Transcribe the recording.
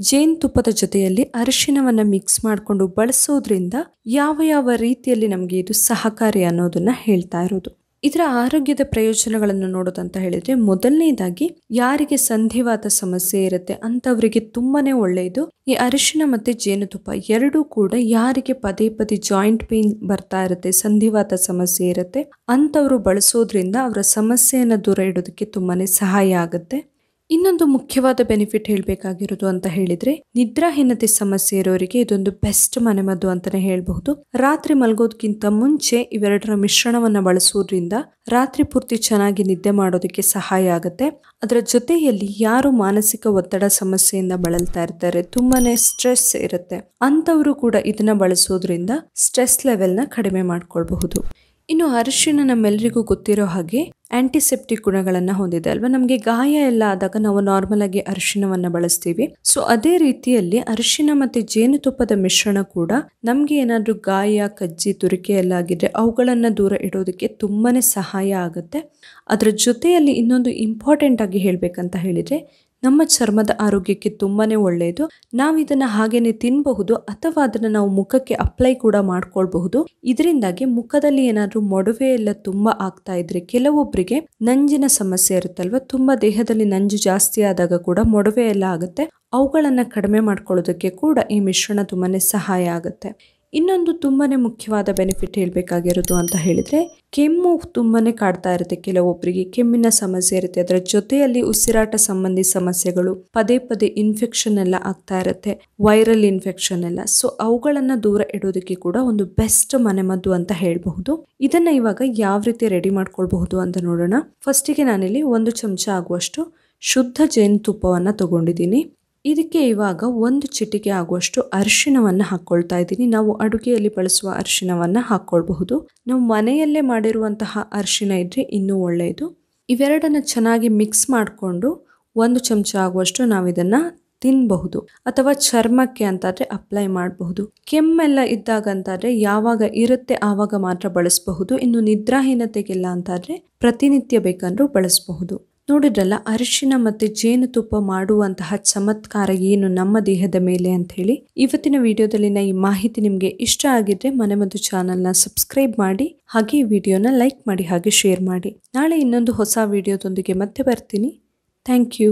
ಜೇನುತುಪ್ಪದ ಜೊತೆಯಲ್ಲಿ ಅರಿಶಿನವನ್ನ ಮಿಕ್ಸ್ ಮಾಡಿಕೊಂಡು ಬಳಸೋದ್ರಿಂದ ಯಾವ ಯಾವ ರೀತಿಯಲ್ಲಿ ನಮಗೆ ಇದು ಸಹಕಾರಿ ಅನ್ನೋದನ್ನ ಹೇಳ್ತಾ ಇರೋದು. ಇದರ ಆರೋಗ್ಯದ ಪ್ರಯೋಜನಗಳನ್ನು ನೋಡೋದಂತ ಹೇಳಿದ್ರೆ, ಮೊದಲನೇದಾಗಿ ಯಾರಿಗೆ ಸಂಧಿವಾತ ಸಮಸ್ಯೆ ಇರುತ್ತೆ ಅಂತವರಿಗೆ ತುಂಬಾನೇ ಒಳ್ಳೆಯದು. ಈ ಅರಿಶಿನ ಮತ್ತೆ ಜೇನುತುಪ್ಪ ಎರಡೂ ಕೂಡ ಯಾರಿಗೆ ಪದೇ ಪದೇ ಜಾಯಿಂಟ್ ಪೇನ್ ಬರ್ತಾ ಇರುತ್ತೆ, ಸಂಧಿವಾತ ಸಮಸ್ಯೆ ಇರುತ್ತೆ ಅಂತವರು ಬಳಸೋದ್ರಿಂದ ಅವರ ಸಮಸ್ಯೆಯನ್ನು ದೂರ ಇಡೋದಕ್ಕೆ ತುಂಬಾನೇ ಸಹಾಯ ಆಗುತ್ತೆ. ಇನ್ನೊಂದು ಮುಖ್ಯವಾದ ಬೆನಿಫಿಟ್ ಹೇಳಬೇಕಾಗಿರೋದು ಅಂತ ಹೇಳಿದ್ರೆ, ನಿದ್ರಾಹೀನತೆ ಸಮಸ್ಯೆ ಇರೋರಿಗೆ ಇದೊಂದು ಬೆಸ್ಟ್ ಮನೆಮದ್ದು ಅಂತಾನೆ ಹೇಳಬಹುದು. ರಾತ್ರಿ ಮಲಗೋದಕ್ಕಿಂತ ಮುಂಚೆ ಇವೆರಡರ ಮಿಶ್ರಣವನ್ನ ಬಳಸೋದ್ರಿಂದ ರಾತ್ರಿ ಪೂರ್ತಿ ಚೆನ್ನಾಗಿ ನಿದ್ದೆ ಮಾಡೋದಕ್ಕೆ ಸಹಾಯ ಆಗುತ್ತೆ. ಅದರ ಜೊತೆಯಲ್ಲಿ ಯಾರು ಮಾನಸಿಕ ಒತ್ತಡ ಸಮಸ್ಯೆಯಿಂದ ಬಳಲ್ತಾ ಇರ್ತಾರೆ, ತುಂಬಾನೇ ಸ್ಟ್ರೆಸ್ ಇರುತ್ತೆ ಅಂತವರು ಕೂಡ ಇದನ್ನ ಬಳಸೋದ್ರಿಂದ ಸ್ಟ್ರೆಸ್ ಲೆವೆಲ್ನ ಕಡಿಮೆ ಮಾಡ್ಕೊಳ್ಬಹುದು. ಇನ್ನು ಅರಿಶಿನ ನಮ್ಮೆಲ್ಲರಿಗೂ ಗೊತ್ತಿರೋ ಹಾಗೆ ಆಂಟಿಸೆಪ್ಟಿಕ್ ಗುಣಗಳನ್ನ ಹೊಂದಿದೆ ಅಲ್ವಾ. ನಮಗೆ ಗಾಯ ಎಲ್ಲ ಆದಾಗ ನಾವು ನಾರ್ಮಲ್ ಆಗಿ ಅರಿಶಿನವನ್ನ ಬಳಸ್ತೀವಿ. ಸೊ ಅದೇ ರೀತಿಯಲ್ಲಿ ಅರಿಶಿನ ಮತ್ತೆ ಜೇನುತುಪ್ಪದ ಮಿಶ್ರಣ ಕೂಡ ನಮ್ಗೆ ಏನಾದ್ರೂ ಗಾಯ, ಕಜ್ಜಿ, ತುರಿಕೆ ಎಲ್ಲ ಆಗಿದ್ರೆ ಅವುಗಳನ್ನ ದೂರ ಇಡೋದಕ್ಕೆ ತುಂಬಾನೇ ಸಹಾಯ ಆಗುತ್ತೆ. ಅದರ ಜೊತೆಯಲ್ಲಿ ಇನ್ನೊಂದು ಇಂಪಾರ್ಟೆಂಟ್ ಆಗಿ ಹೇಳ್ಬೇಕಂತ ಹೇಳಿದ್ರೆ, ನಮ್ಮ ಚರ್ಮದ ಆರೋಗ್ಯಕ್ಕೆ ತುಂಬಾನೇ ಒಳ್ಳೆಯದು. ನಾವು ಇದನ್ನ ಹಾಗೇನೆ ತಿನ್ನಬಹುದು ಅಥವಾ ಅದನ್ನ ನಾವು ಮುಖಕ್ಕೆ ಅಪ್ಲೈ ಕೂಡ ಮಾಡ್ಕೊಳ್ಬಹುದು. ಇದರಿಂದಾಗಿ ಮುಖದಲ್ಲಿ ಏನಾದ್ರೂ ಮೊಡವೆ ಎಲ್ಲ ತುಂಬಾ ಆಗ್ತಾ ಇದ್ರೆ, ಕೆಲವೊಬ್ಬರಿಗೆ ನಂಜಿನ ಸಮಸ್ಯೆ ಇರುತ್ತಲ್ವ, ತುಂಬಾ ದೇಹದಲ್ಲಿ ನಂಜು ಜಾಸ್ತಿ ಆದಾಗ ಕೂಡ ಮೊಡವೆ ಎಲ್ಲ ಆಗುತ್ತೆ. ಅವುಗಳನ್ನ ಕಡಿಮೆ ಮಾಡ್ಕೊಳ್ಳೋದಕ್ಕೆ ಕೂಡ ಈ ಮಿಶ್ರಣ ತುಂಬಾನೇ ಸಹಾಯ ಆಗುತ್ತೆ. ಇನ್ನೊಂದು ತುಂಬಾನೇ ಮುಖ್ಯವಾದ ಬೆನಿಫಿಟ್ ಹೇಳ್ಬೇಕಾಗಿರೋದು ಅಂತ ಹೇಳಿದ್ರೆ, ಕೆಮ್ಮು ತುಂಬಾನೇ ಕಾಡ್ತಾ ಇರುತ್ತೆ ಕೆಲವೊಬ್ಬರಿಗೆ, ಕೆಮ್ಮಿನ ಸಮಸ್ಯೆ ಇರುತ್ತೆ. ಅದರ ಜೊತೆಯಲ್ಲಿ ಉಸಿರಾಟ ಸಂಬಂಧಿ ಸಮಸ್ಯೆಗಳು, ಪದೇ ಪದೇ ಇನ್ಫೆಕ್ಷನ್ ಎಲ್ಲ ಆಗ್ತಾ ಇರುತ್ತೆ, ವೈರಲ್ ಇನ್ಫೆಕ್ಷನ್ ಎಲ್ಲ. ಸೊ ಅವುಗಳನ್ನ ದೂರ ಇಡೋದಕ್ಕೆ ಕೂಡ ಒಂದು ಬೆಸ್ಟ್ ಮನೆಮದ್ದು ಅಂತ ಹೇಳಬಹುದು. ಇದನ್ನ ಇವಾಗ ಯಾವ ರೀತಿ ರೆಡಿ ಮಾಡ್ಕೊಳ್ಬಹುದು ಅಂತ ನೋಡೋಣ. ಫಸ್ಟಿಗೆ ನಾನಿಲ್ಲಿ 1 ಚಮಚ ಆಗುವಷ್ಟು ಶುದ್ಧ ಜೇನುತುಪ್ಪವನ್ನ ತಗೊಂಡಿದ್ದೀನಿ. ಇದಕ್ಕೆ ಇವಾಗ 1 ಚಿಟಿಕೆ ಆಗುವಷ್ಟು ಅರಿಶಿನವನ್ನ ಹಾಕೊಳ್ತಾ ಇದ್ದೀನಿ. ನಾವು ಅಡುಗೆಯಲ್ಲಿ ಬಳಸುವ ಅರಿಶಿನವನ್ನ ಹಾಕೊಳ್ಬಹುದು. ನಾವು ಮನೆಯಲ್ಲೇ ಮಾಡಿರುವಂತಹ ಅರಿಶಿನ ಇದ್ರೆ ಇನ್ನೂ ಒಳ್ಳೆಯದು. ಇವೆರಡನ್ನ ಚೆನ್ನಾಗಿ ಮಿಕ್ಸ್ ಮಾಡಿಕೊಂಡು 1 ಚಮಚ ಆಗುವಷ್ಟು ನಾವಿದನ್ನ ತಿನ್ನಬಹುದು ಅಥವಾ ಚರ್ಮಕ್ಕೆ ಅಂತಾದ್ರೆ ಅಪ್ಲೈ ಮಾಡಬಹುದು. ಕೆಮ್ಮೆಲ್ಲ ಇದ್ದಾಗ ಅಂತಾದ್ರೆ ಯಾವಾಗ ಇರುತ್ತೆ ಆವಾಗ ಮಾತ್ರ ಬಳಸಬಹುದು. ಇನ್ನು ನಿದ್ರಾಹೀನತೆಗೆಲ್ಲ ಅಂತಾದ್ರೆ ಪ್ರತಿನಿತ್ಯ ಬೇಕಂದ್ರೂ ಬಳಸಬಹುದು. ನೋಡಿದ್ರಲ್ಲ ಅರಿಶಿನ ಮತ್ತೆ ಜೇನುತುಪ್ಪ ಮಾಡುವಂತಹ ಚಮತ್ಕಾರ ಏನು ನಮ್ಮ ದೇಹದ ಮೇಲೆ ಅಂತ ಹೇಳಿ. ಇವತ್ತಿನ ವಿಡಿಯೋದಲ್ಲಿನ ಈ ಮಾಹಿತಿ ನಿಮಗೆ ಇಷ್ಟ ಆಗಿದ್ರೆ ಮನೆಮದ್ದು ಚಾನೆಲ್ನ ಸಬ್ಸ್ಕ್ರೈಬ್ ಮಾಡಿ, ಹಾಗೆ ಈ ವಿಡಿಯೋನ ಲೈಕ್ ಮಾಡಿ, ಹಾಗೆ ಶೇರ್ ಮಾಡಿ. ನಾಳೆ ಇನ್ನೊಂದು ಹೊಸ ವಿಡಿಯೋದೊಂದಿಗೆ ಮತ್ತೆ ಬರ್ತೀನಿ. Thank you.